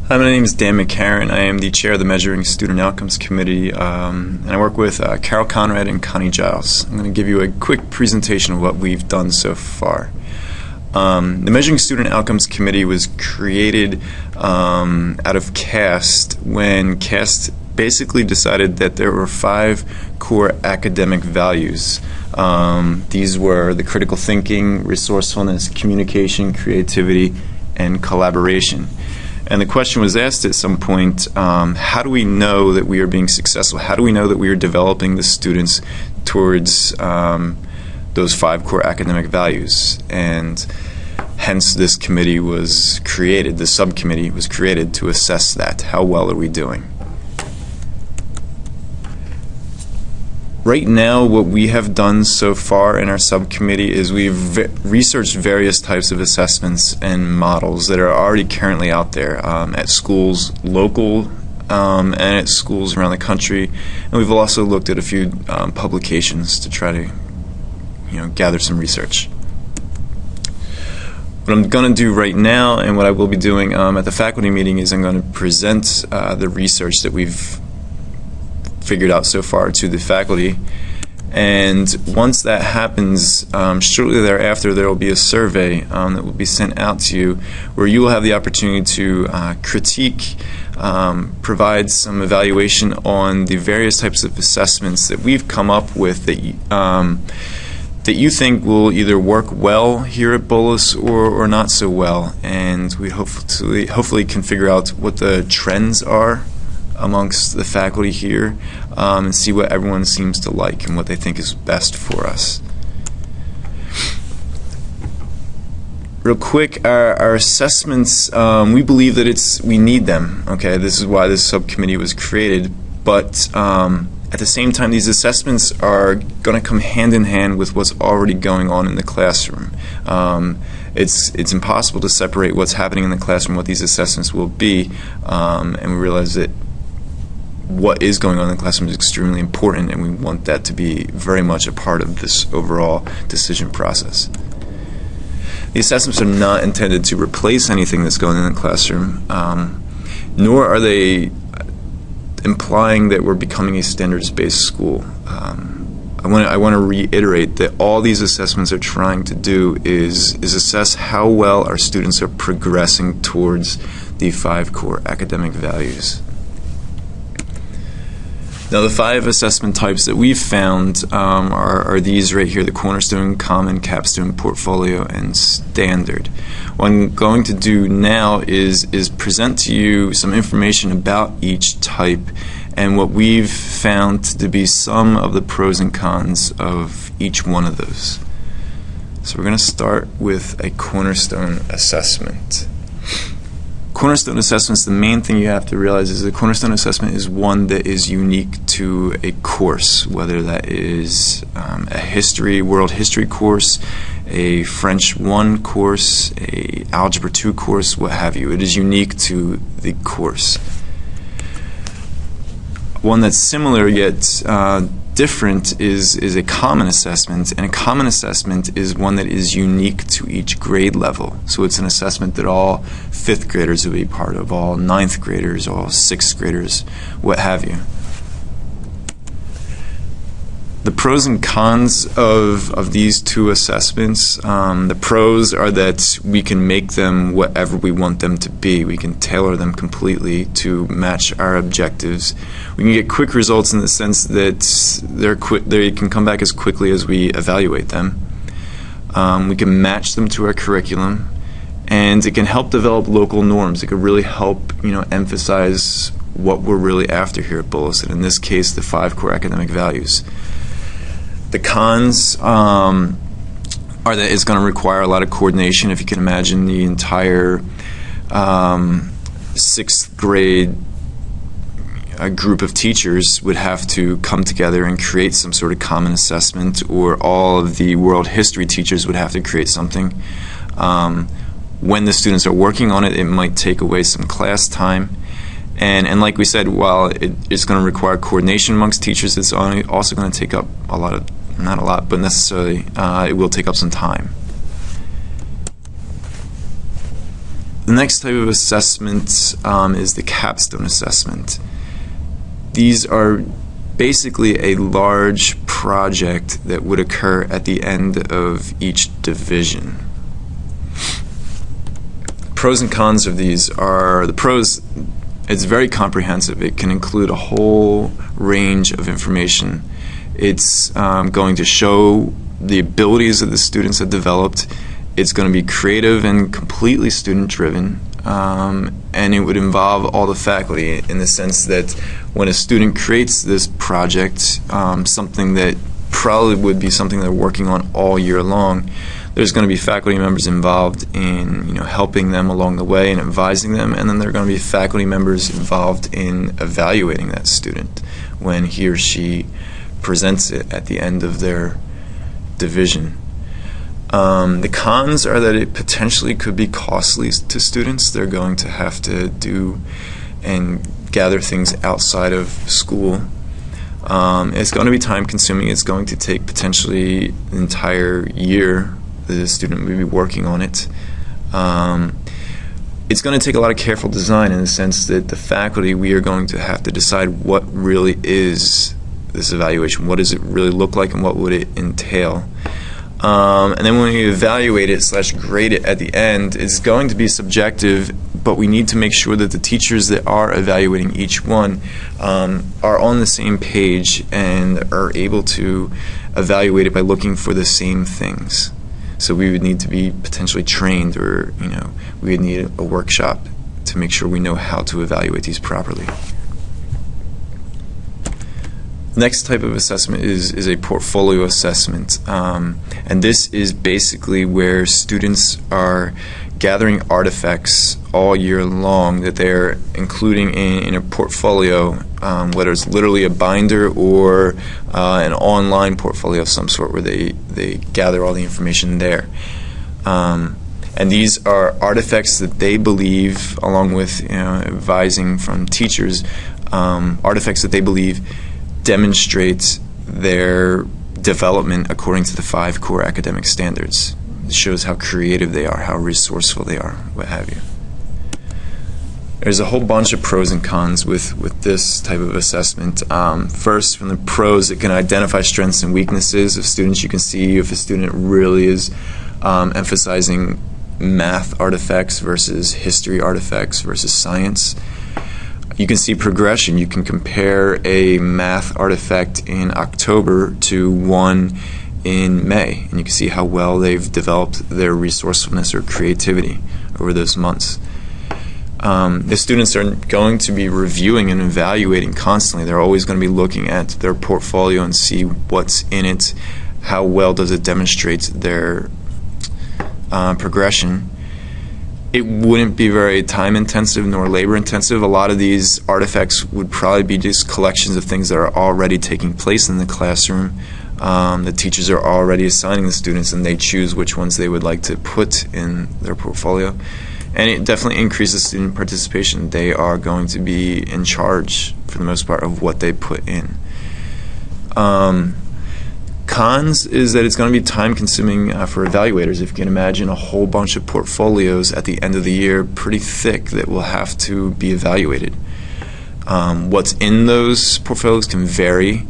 Hi, my name is Dan McCarron. I am the chair of the Measuring Student Outcomes Committee, and I work with Carol Conrad and Connie Giles. I'm going to give you a quick presentation of what we've done so far. The Measuring Student Outcomes Committee was created out of CAST when CAST basically decided that there were 5 core academic values. These were the critical thinking, resourcefulness, communication, creativity, and collaboration. And the question was asked at some point, how do we know that we are being successful? How do we know that we are developing the students towards those 5 core academic values? And hence this committee was created, the subcommittee was created to assess that. How well are we doing? Right now, what we have done so far in our subcommittee is we've researched various types of assessments and models that are already currently out there at schools, local, and at schools around the country. And we've also looked at a few publications to try to, gather some research. What I'm going to do right now, and what I will be doing at the faculty meeting, is I'm going to present the research that we've figured out so far to the faculty, and once that happens, shortly thereafter there will be a survey that will be sent out to you where you will have the opportunity to critique, provide some evaluation on the various types of assessments that we've come up with that you think will either work well here at Bullis or not so well, and we hopefully can figure out what the trends are amongst the faculty here, and see what everyone seems to like and what they think is best for us. Real quick, our assessments, we believe that we need them. Okay, this is why this subcommittee was created, but at the same time, these assessments are going to come hand in hand with what's already going on in the classroom. It's impossible to separate what's happening in the classroom, what these assessments will be, and we realize that what is going on in the classroom is extremely important, and we want that to be very much a part of this overall decision process. The assessments are not intended to replace anything that's going on in the classroom, nor are they implying that we're becoming a standards-based school. I want to reiterate that all these assessments are trying to do is assess how well our students are progressing towards the 5 core academic values. Now, the 5 assessment types that we've found are these right here: the Cornerstone, Common, Capstone, Portfolio, and Standard. What I'm going to do now is present to you some information about each type and what we've found to be some of the pros and cons of each one of those. So we're going to start with a Cornerstone assessment. Cornerstone assessments, the main thing you have to realize is the Cornerstone assessment is one that is unique to a course, whether that is a world history course, a French 1 course, a Algebra 2 course, what have you. It is unique to the course. One that's similar yet different is a common assessment, and a common assessment is one that is unique to each grade level. So it's an assessment that all 5th graders will be part of, all 9th graders, all 6th graders, what have you. The pros and cons of these 2 assessments, the pros are that we can make them whatever we want them to be. We can tailor them completely to match our objectives. We can get quick results in the sense that they can come back as quickly as we evaluate them. We can match them to our curriculum, and it can help develop local norms. It could really help emphasize what we're really after here at Bullis, and in this case, the 5 core academic values. The cons are that it's going to require a lot of coordination. If you can imagine, the entire 6th grade group of teachers would have to come together and create some sort of common assessment, or all of the world history teachers would have to create something. When the students are working on it, it might take away some class time. And like we said, while it's going to require coordination amongst teachers, it's also going to take up not a lot, but necessarily it will take up some time. The next type of assessment is the capstone assessment. These are basically a large project that would occur at the end of each division. Pros and cons of these are, the pros, it's very comprehensive. It can include a whole range of information. It's going to show the abilities that the students have developed. It's going to be creative and completely student-driven, and it would involve all the faculty in the sense that when a student creates this project, something that probably would be something they're working on all year long, there's going to be faculty members involved in helping them along the way and advising them, and then there are going to be faculty members involved in evaluating that student when he or she presents it at the end of their division. The cons are that it potentially could be costly to students. They're going to have to do and gather things outside of school. It's going to be time consuming. It's going to take potentially an entire year that the student will be working on it. It's going to take a lot of careful design in the sense that the faculty, we are going to have to decide what really is this evaluation. What does it really look like and what would it entail? And then when we evaluate it / grade it at the end, it's going to be subjective, but we need to make sure that the teachers that are evaluating each one are on the same page and are able to evaluate it by looking for the same things. So we would need to be potentially trained, or we would need a workshop to make sure we know how to evaluate these properly. Next type of assessment is a portfolio assessment, and this is basically where students are gathering artifacts all year long that they're including in a portfolio, whether it's literally a binder or an online portfolio of some sort where they gather all the information there. And these are artifacts that they believe, along with advising from teachers, artifacts that they believe demonstrates their development according to the 5 core academic standards. It shows how creative they are, how resourceful they are, what have you. There's a whole bunch of pros and cons with this type of assessment. First, from the pros, it can identify strengths and weaknesses of students. You can see if a student really is emphasizing math artifacts versus history artifacts versus science. You can see progression. You can compare a math artifact in October to one in May, and you can see how well they've developed their resourcefulness or creativity over those months. The students are going to be reviewing and evaluating constantly. They're always going to be looking at their portfolio and see what's in it, how well does it demonstrate their progression. It wouldn't be very time intensive nor labor intensive. A lot of these artifacts would probably be just collections of things that are already taking place in the classroom. The teachers are already assigning the students, and they choose which ones they would like to put in their portfolio. And it definitely increases student participation. They are going to be in charge, for the most part, of what they put in. Cons is that it's going to be time consuming for evaluators. If you can imagine a whole bunch of portfolios at the end of the year, pretty thick, that will have to be evaluated. What's in those portfolios can vary.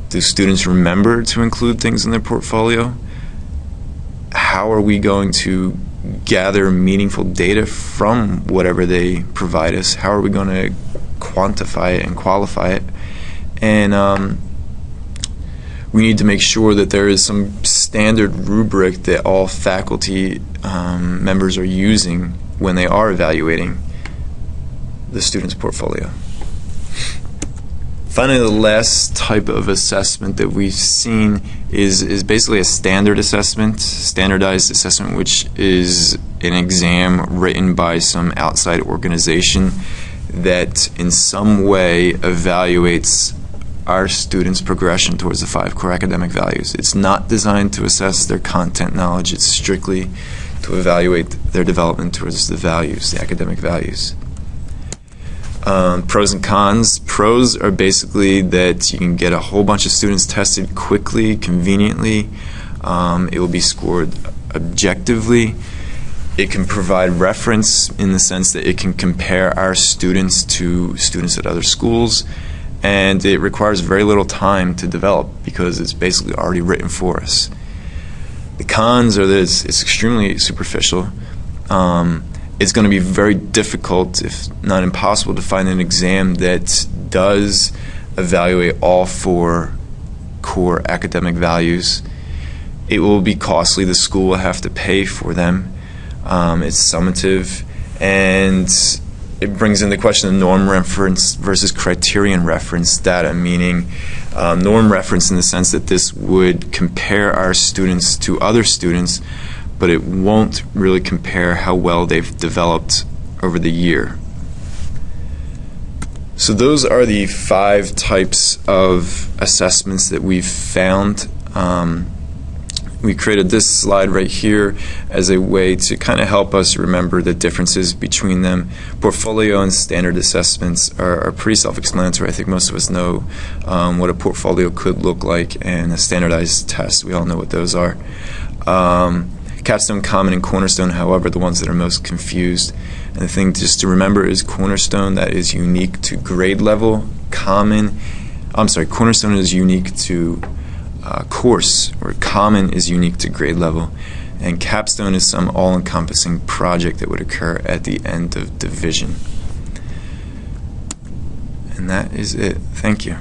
Do students remember to include things in their portfolio? How are we going to gather meaningful data from whatever they provide us? How are we going to quantify it and qualify it? And we need to make sure that there is some standard rubric that all faculty members are using when they are evaluating the student's portfolio. Finally, the last type of assessment that we've seen is basically a standard assessment, standardized assessment, which is an exam written by some outside organization that in some way evaluates our students' progression towards the 5 core academic values. It's not designed to assess their content knowledge. It's strictly to evaluate their development towards the values, the academic values. Pros and cons. Pros are basically that you can get a whole bunch of students tested quickly, conveniently. It will be scored objectively. It can provide reference in the sense that it can compare our students to students at other schools, and it requires very little time to develop because it's basically already written for us. The cons are this: it's extremely superficial. It's going to be very difficult, if not impossible, to find an exam that does evaluate all 4 core academic values. It will be costly. The school will have to pay for them. It's summative, and it brings in the question of norm reference versus criterion reference data, meaning norm reference in the sense that this would compare our students to other students, but it won't really compare how well they've developed over the year. So those are the 5 types of assessments that we've found. We created this slide right here as a way to kind of help us remember the differences between them. Portfolio and standard assessments are pretty self-explanatory. I think most of us know what a portfolio could look like, and a standardized test, we all know what those are. Capstone, Common, and Cornerstone, however, the ones that are most confused. And the thing just to remember is Cornerstone, that is unique to grade level. Cornerstone is unique to course, or Common is unique to grade level. And Capstone is some all-encompassing project that would occur at the end of division. And that is it. Thank you.